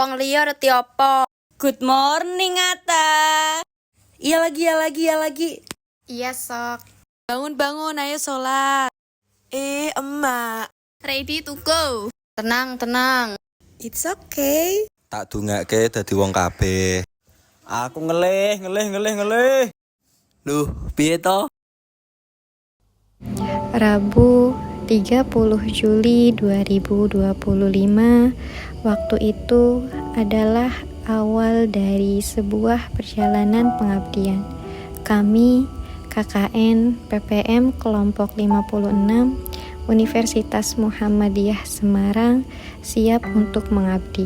Wong liya reti apa? Good morning, Ata. Iya lagi. Iya sok. Bangun, ayo sholat. Emak. Ready to go. Tenang. It's okay. Tak dungake dadi wong kabeh. Aku ngelih. Duh, piye to? Rabu 30 Juli 2025. Waktu itu adalah awal dari sebuah perjalanan pengabdian. Kami KKN PPM kelompok 56 Universitas Muhammadiyah Semarang siap untuk mengabdi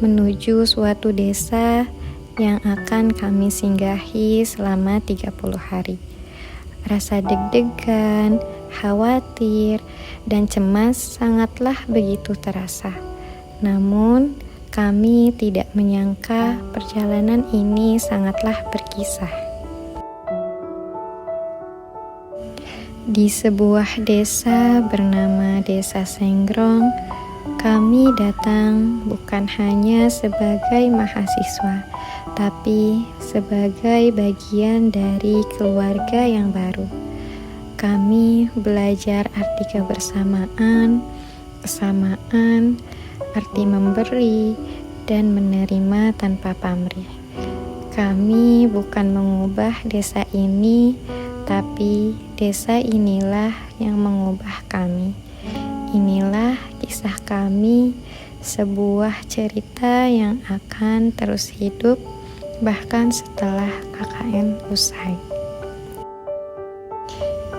menuju suatu desa yang akan kami singgahi selama 30 hari. Rasa deg-degan, khawatir, dan cemas sangatlah begitu terasa. Namun, kami tidak menyangka perjalanan ini sangatlah berkisah. Di sebuah desa bernama Desa Senggrong, kami datang bukan hanya sebagai mahasiswa, tapi sebagai bagian dari keluarga yang baru. Kami belajar arti kebersamaan, kesamaan, arti memberi, dan menerima tanpa pamrih. Kami bukan mengubah desa ini, tapi desa inilah yang mengubah kami. Inilah kisah kami, sebuah cerita yang akan terus hidup bahkan setelah KKN usai.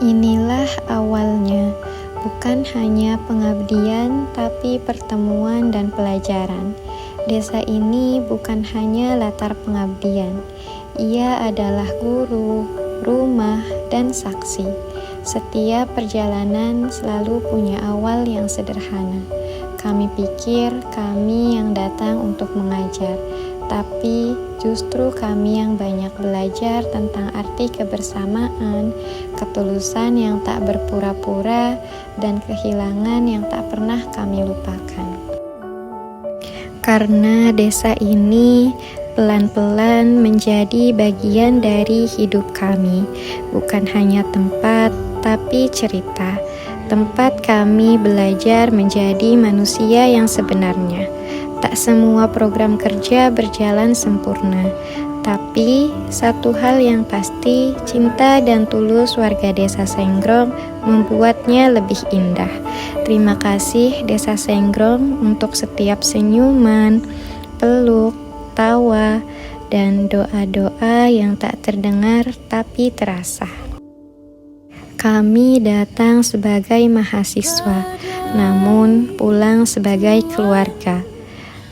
Inilah awalnya, bukan hanya pengabdian tapi pertemuan dan pelajaran. Desa ini bukan hanya latar pengabdian, ia adalah guru, rumah, dan saksi. Setiap perjalanan selalu punya awal yang sederhana. Kami pikir kami yang datang untuk mengajar, tapi justru kami yang banyak belajar tentang arti kebersamaan, ketulusan yang tak berpura-pura, dan kehilangan yang tak pernah kami lupakan. Karena desa ini pelan-pelan menjadi bagian dari hidup kami, bukan hanya tempat, tapi cerita. Tempat kami belajar menjadi manusia yang sebenarnya. Tak semua program kerja berjalan sempurna, tapi satu hal yang pasti, cinta dan tulus warga Desa Senggrong membuatnya lebih indah. Terima kasih Desa Senggrong untuk setiap senyuman, peluk, tawa, dan doa-doa yang tak terdengar tapi terasa. Kami datang sebagai mahasiswa, namun pulang sebagai keluarga.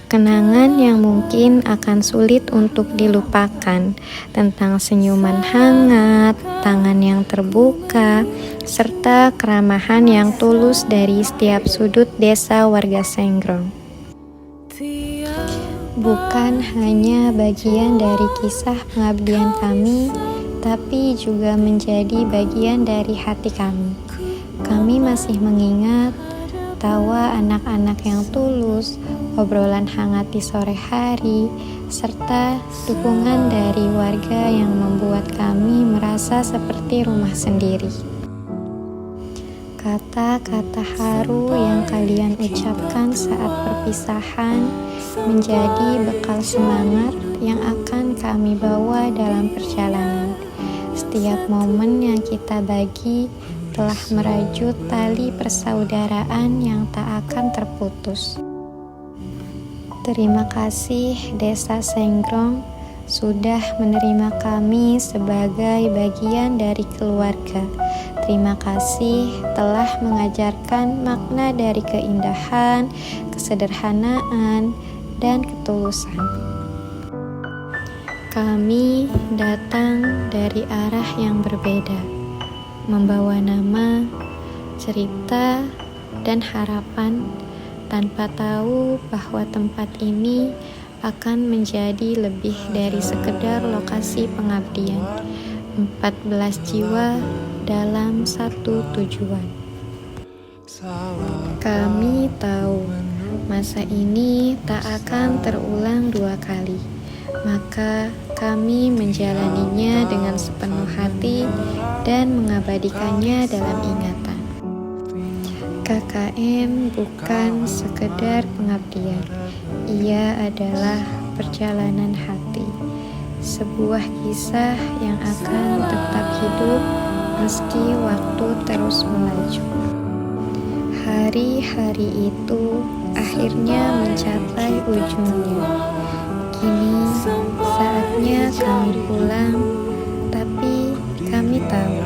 Kenangan yang mungkin akan sulit untuk dilupakan, tentang senyuman hangat, tangan yang terbuka, serta keramahan yang tulus dari setiap sudut desa warga Senggrong. Bukan hanya bagian dari kisah pengabdian kami, tapi juga menjadi bagian dari hati kami. Kami masih mengingat tawa anak-anak yang tulus, obrolan hangat di sore hari, serta dukungan dari warga yang membuat kami merasa seperti rumah sendiri. Kata-kata haru yang kalian ucapkan saat perpisahan menjadi bekal semangat yang akan kami bawa dalam perjalanan. Setiap momen yang kita bagi telah merajut tali persaudaraan yang tak akan terputus. Terima kasih Desa Senggrong sudah menerima kami sebagai bagian dari keluarga. Terima kasih telah mengajarkan makna dari keindahan, kesederhanaan, dan ketulusan. Kami datang dari arah yang berbeda, membawa nama, cerita, dan harapan, tanpa tahu bahwa tempat ini akan menjadi lebih dari sekedar lokasi pengabdian. 14 jiwa dalam satu tujuan. Kami tahu Masa ini tak akan terulang dua kali, maka kami menjalaninya dengan sepenuh hati dan mengabadikannya dalam ingatan. KKN bukan sekedar pengabdian, ia adalah perjalanan hati, sebuah kisah yang akan tetap hidup meski waktu terus melaju. Hari-hari itu akhirnya mencapai ujungnya. Kini saatnya kami pulang, tapi kami tahu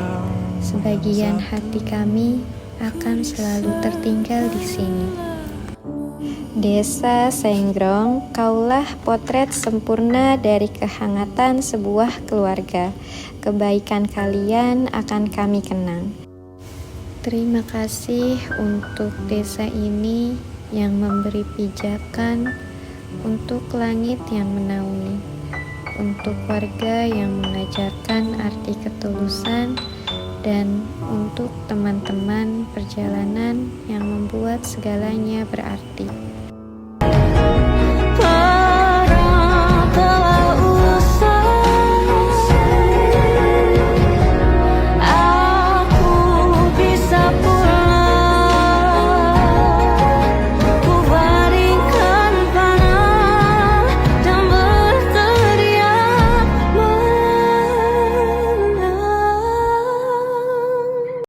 sebagian hati kami akan selalu tertinggal di sini. Desa Senggrong, kaulah potret sempurna dari kehangatan sebuah keluarga. Kebaikan kalian akan kami kenang. Terima kasih untuk desa ini yang memberi pijakan, untuk langit yang menaungi, untuk warga yang mengajarkan arti ketulusan, dan untuk teman-teman perjalanan yang membuat segalanya berarti.